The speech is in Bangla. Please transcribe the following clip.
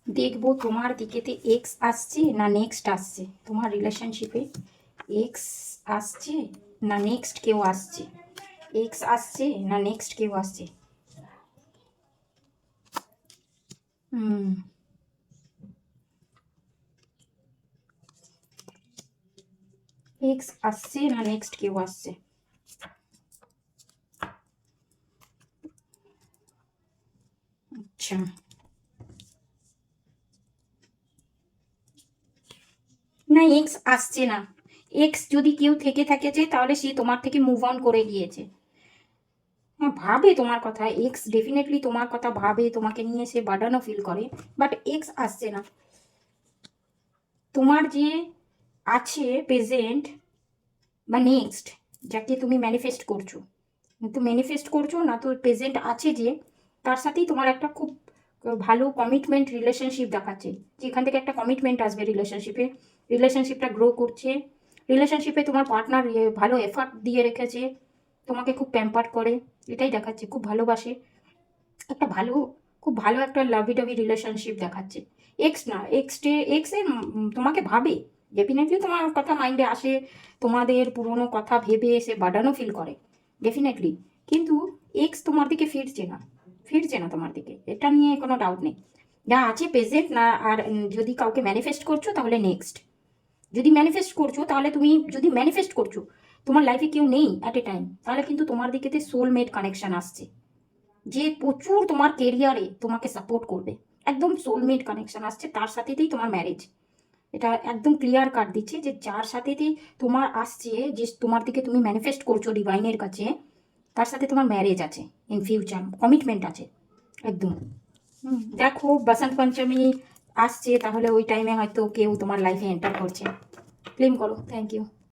দেখবো তোমার দিকেতে এক্স আসছে না নেক্সট আসছে, তোমার রিলেশনশিপে এক্স আসছে না নেক্সট কেউ আসছে, এক্স আসছে না নেক্সট কেউ আসছে। এক্স আসছে না নেক্সট কেউ আসছে। আচ্ছা, না এক্স আসছে না। এক্স যদি কেউ থেকে থাকে যে তাহলে সে তোমার থেকে মুভ অন করে গিয়েছে। হ্যাঁ, ভাবে তোমার কথা, এক্স ডেফিনেটলি তোমার কথা ভাবে, তোমাকে নিয়ে সে বার্ডানও ফিল করে, বাট এক্স আসছে না। তোমার যে আছে প্রেজেন্ট বা নেক্সট, যাকে তুমি ম্যানিফেস্ট করছো, কিন্তু ম্যানিফেস্ট করছো না তো প্রেজেন্ট আছে যে, তার সাথেই তোমার একটা খুব ভালো কমিটমেন্ট রিলেশনশিপ দেখাচ্ছে, যেখান থেকে একটা কমিটমেন্ট আসবে রিলেশনশিপে, রিলেশনশিপটা গ্রো করছে। রিলেশনশিপে তোমার পার্টনার ভালো এফার্ট দিয়ে রেখেছে, তোমাকে খুব প্যাম্পার করে, এটাই দেখাচ্ছে, খুব ভালোবাসে, একটা ভালো, খুব ভালো একটা লাভি টাভি রিলেশনশিপ দেখাচ্ছে। এক্স না, এক্সে তোমাকে ভাবে, ডেফিনেটলি তোমার কথা মাইন্ডে আসে, তোমাদের পুরনো কথা ভেবে সে বার্ডানও ফিল করে ডেফিনেটলি, কিন্তু এক্স তোমার দিকে ফিরছে না, ফিরছে না তোমার দিকে, এটা নিয়ে কোনো ডাউট নেই। যা আছে প্রেজেন্ট না, আর যদি কাউকে ম্যানিফেস্ট করছো তাহলে নেক্সট, যদি ম্যানিফেস্ট করছো তাহলে তুমি, যদি ম্যানিফেস্ট করছো তোমার লাইফে কেউ নেই অ্যাট এ টাইম, তাহলে কিন্তু তোমার দিকেতে সোলমেট কানেকশন আসছে, যে প্রচুর তোমার কেরিয়ারে তোমাকে সাপোর্ট করবে, একদম সোলমেট কানেকশন আসছে, তার সাথেতেই তোমার ম্যারেজ। এটা একদম ক্লিয়ার কাট দিচ্ছে যে যার সাথেতেই তোমার আসছে, যে তোমার দিকে তুমি ম্যানিফেস্ট করছো ডিভাইনের কাছে, তার সাথে তোমার ম্যারেজ আছে, ইন ফিউচার কমিটমেন্ট আছে একদম। দেখো বসন্ত পঞ্চমী আসছে, তাহলে ওই টাইমে হয়তো কেউ তোমার লাইফে এন্টার করছে। ক্লেম করো। Thank you.